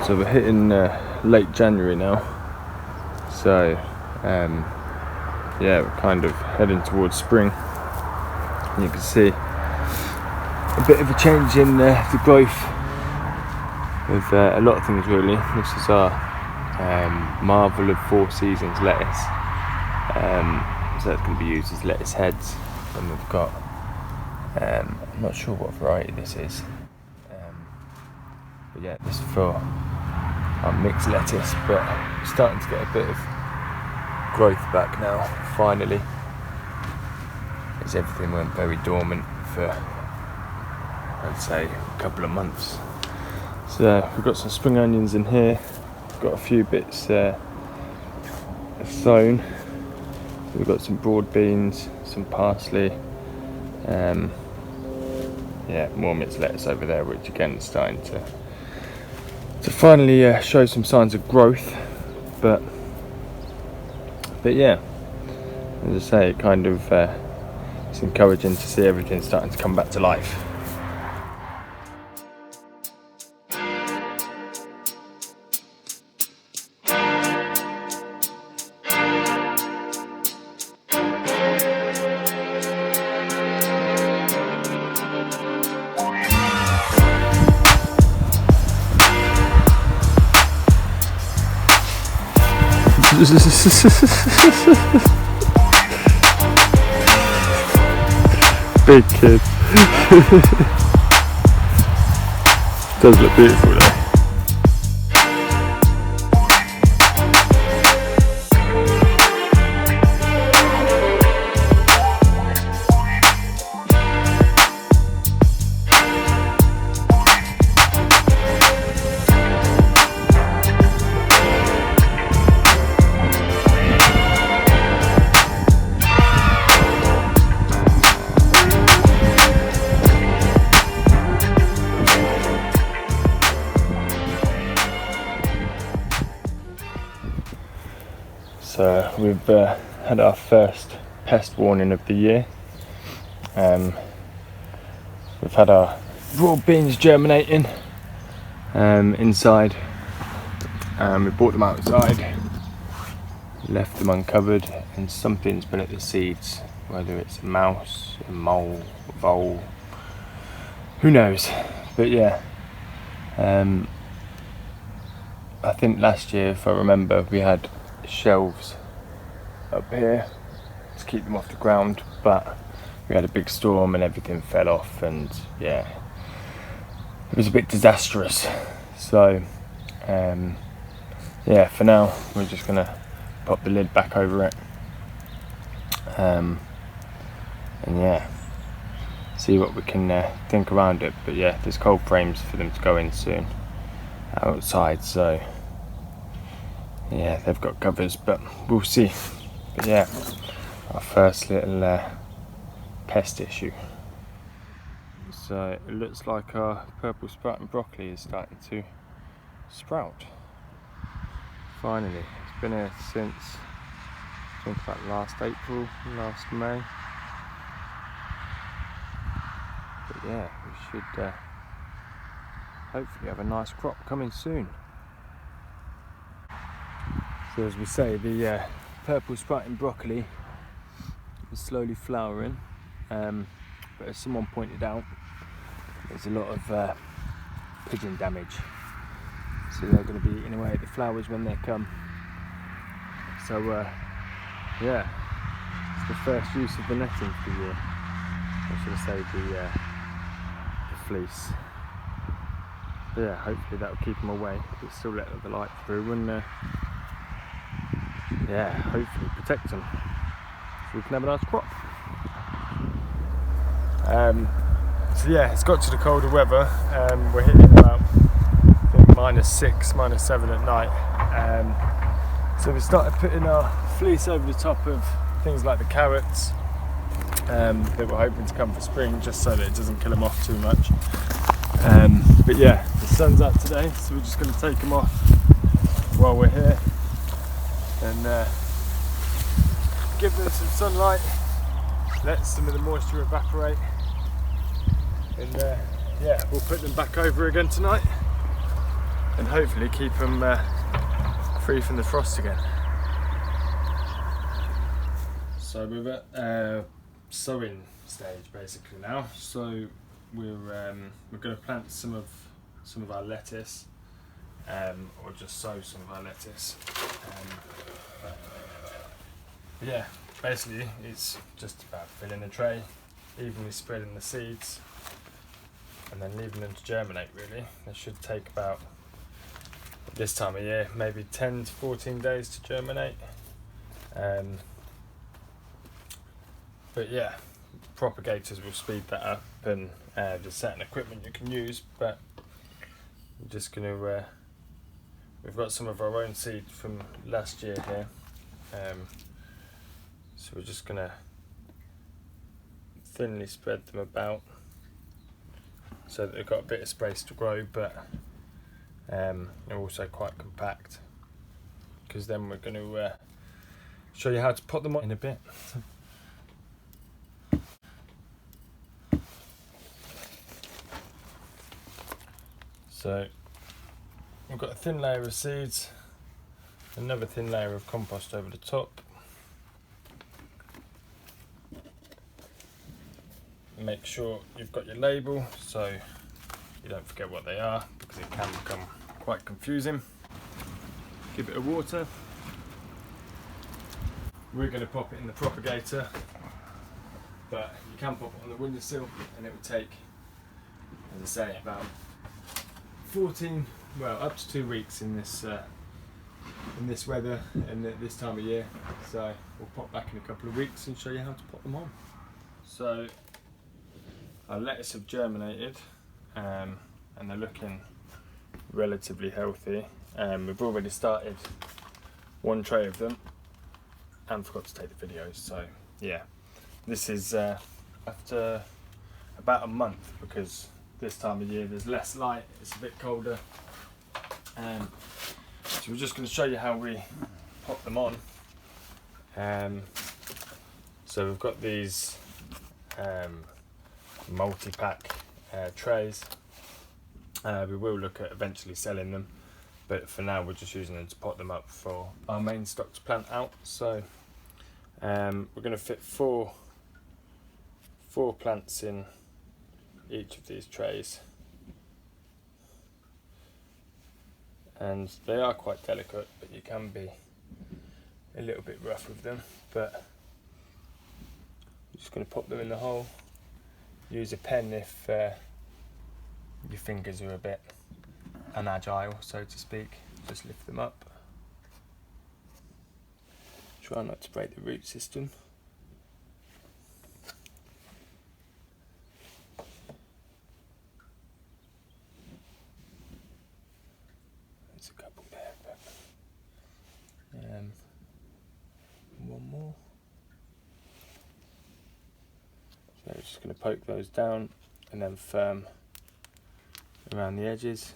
So we're hitting late January now, so yeah, we're kind of heading towards spring. And you can see a bit of a change in the growth with a lot of things really. This is our Marvel of 4 Seasons lettuce, so it's going to be used as lettuce heads. And we've got, I'm not sure what variety this is, but yeah, this is for our mixed lettuce, but starting to get a bit of growth back now, finally, as everything went very dormant for, I'd say, a couple of months. So we've got some spring onions in here, we've got a few bits sown, we've got some broad beans, some parsley, yeah, more mixed lettuce over there, which again is starting to finally show some signs of growth, but yeah, as I say, it kind of it's encouraging to see everything starting to come back to life. Big kid. Does look beautiful though. So we've had our first pest warning of the year. We've had our raw beans germinating inside. We brought them outside, left them uncovered, and something's been at the seeds, whether it's a mouse, a mole, a vole, who knows. But yeah, I think last year, if I remember, we had shelves up here to keep them off the ground, but we had a big storm and everything fell off, and yeah, it was a bit disastrous. So yeah, for now we're just gonna pop the lid back over it, and yeah, see what we can think around it. But yeah, there's cold frames for them to go in soon outside, so yeah, they've got covers, but we'll see. But yeah, our first little pest issue. So it looks like our purple sprouting broccoli is starting to sprout. Finally, it's been here since, I think about last April, last May. But yeah, we should hopefully have a nice crop coming soon. So as we say, the purple sprouting broccoli is slowly flowering, but as someone pointed out, there's a lot of pigeon damage, so they're going to be eating away at the flowers when they come. So yeah, it's the first use of the netting for the year, or should I say the fleece. But yeah, hopefully that will keep them away, but still let the light through, and yeah, hopefully protect them so we can have a nice crop. So yeah, it's got to the colder weather. We're hitting about, I think, -6, -7 at night. So we started putting our fleece over the top of things like the carrots that we're hoping to come for spring, just so that it doesn't kill them off too much. But yeah, the sun's out today, so we're just going to take them off while we're here and give them some sunlight, let some of the moisture evaporate, and yeah, we'll put them back over again tonight and hopefully keep them free from the frost again. So we're at sowing stage basically now. So we're going to plant some of our lettuce, or just sow some of our lettuce. Yeah, basically it's just about filling the tray, evenly spreading the seeds, and then leaving them to germinate. Really, they should take about, this time of year, maybe 10 to 14 days to germinate. But yeah, propagators will speed that up, and there's certain equipment you can use, but we're just going to, we've got some of our own seed from last year here, so we're just going to thinly spread them about so that they've got a bit of space to grow, but they're also quite compact, because then we're going to show you how to pot them on in a bit. So we've got a thin layer of seeds, another thin layer of compost over the top. Make sure you've got your label so you don't forget what they are, because it can become quite confusing. Give it a water. We're going to pop it in the propagator, but you can pop it on the windowsill, and it will take, as I say, about 14, well, up to 2 weeks in this weather and at this time of year. So we'll pop back in a couple of weeks and show you how to pop them on. So our lettuce have germinated, and they're looking relatively healthy. We've already started one tray of them and forgot to take the videos. So yeah, this is after about a month, because this time of year there's less light, it's a bit colder. So we're just going to show you how we pop them on. So we've got these multi-pack trays. We will look at eventually selling them, but for now we're just using them to pot them up for our main stock to plant out. So we're going to fit four plants in each of these trays, and they are quite delicate, but you can be a little bit rough with them. But I'm just going to pop them in the hole. Use a pen if your fingers are a bit unagile, so to speak. Just lift them up. Try not to break the root system. There's a couple there, but one more. So I'm just going to poke those down and then firm around the edges.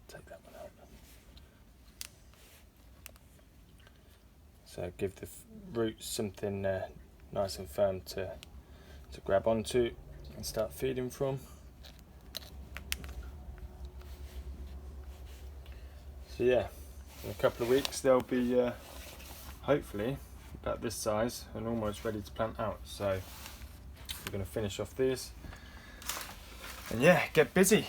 Take that one out. So give the roots something nice and firm to grab onto and start feeding from. So yeah, in a couple of weeks they'll be hopefully about this size and almost ready to plant out. So we're going to finish off these and yeah, get busy.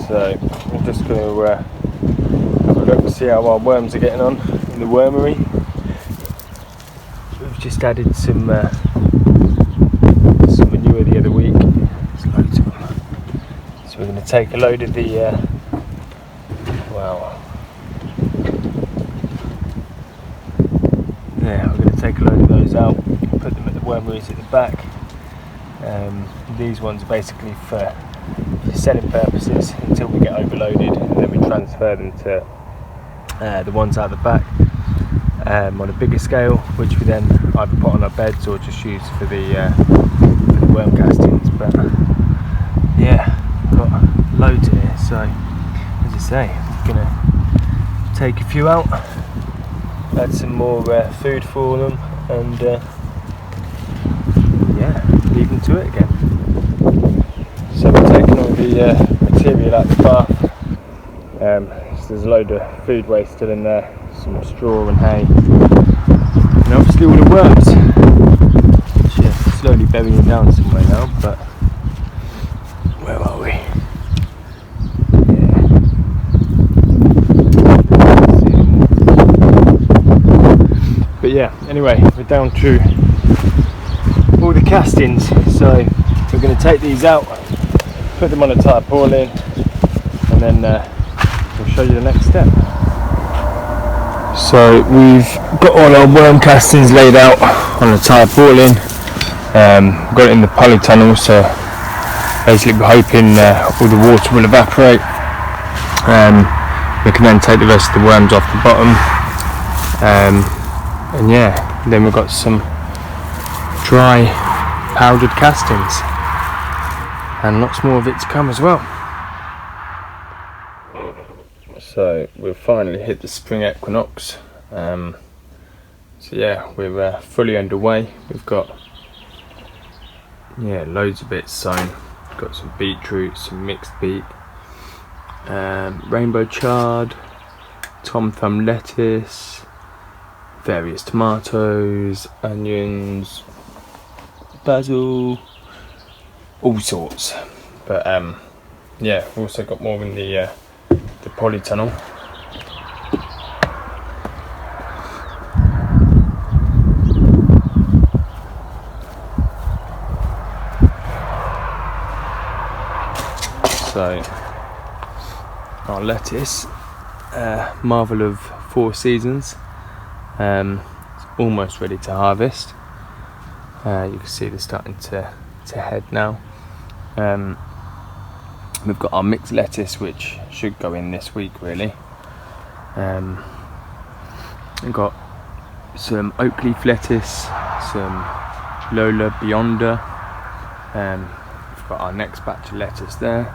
So I'm just going to have a look and see how our worms are getting on in the wormery. We've just added some manure the other week, There's loads of them. So we're going to take a load of the we're going to take a load of those out, put them at the wormeries at the back. These ones are basically for selling purposes until we get overloaded, and then we transfer them to the ones out the back on a bigger scale, which we then either put on our beds or just use for the worm castings. But yeah, got loads in here, so as I say, I'm gonna take a few out, add some more food for them, and yeah, leave them to it again. So we're taking all the material out the bath. So there's a load of food waste still in there, some straw and hay, and obviously all the worms, which are slowly burying down somewhere now. But where are we? Yeah. But yeah, anyway, we're down to all the castings, so we're going to take these out, put them on a tarpaulin, and then we'll show you the next step. So we've got all our worm castings laid out on a tarpaulin. We've got it in the polytunnel, so basically we're hoping all the water will evaporate. We can then take the rest of the worms off the bottom, and yeah, then we've got some dry powdered castings, and lots more of it to come as well. So we've finally hit the spring equinox. So yeah, we're fully underway. We've got loads of bits sown. We've got some beetroot, some mixed beet, rainbow chard, tom thumb lettuce, various tomatoes, onions, basil, all sorts. But yeah, we've also got more in the polytunnel. So our lettuce, marvel of 4 seasons, it's almost ready to harvest. You can see they're starting to head now. We've got our mixed lettuce, which should go in this week really. We've got some oak leaf lettuce, some Lola Beyonder. We've got our next batch of lettuce there.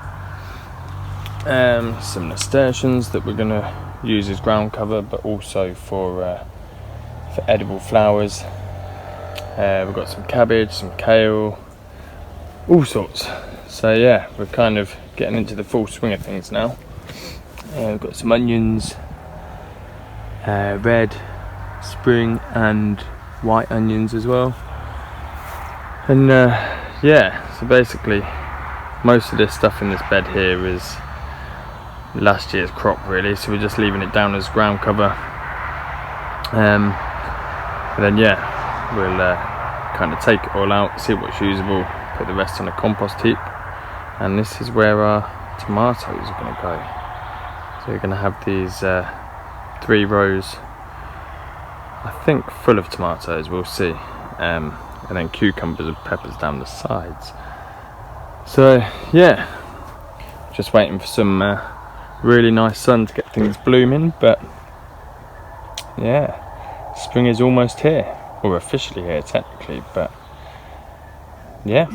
Some nasturtiums that we're going to use as ground cover, but also for edible flowers. We've got some cabbage, some kale, all sorts. So yeah, we're kind of getting into the full swing of things now. We've got some onions, red, spring and white onions as well. And yeah, so basically most of this stuff in this bed here is last year's crop really, so we're just leaving it down as ground cover. And then yeah, we'll kind of take it all out, see what's usable, put the rest on a compost heap, and this is where our tomatoes are going to go. So we're going to have these 3 rows, I think, full of tomatoes, we'll see, and then cucumbers and peppers down the sides. So yeah, just waiting for some really nice sun to get things blooming. But yeah, spring is almost here, or officially here technically, but yeah.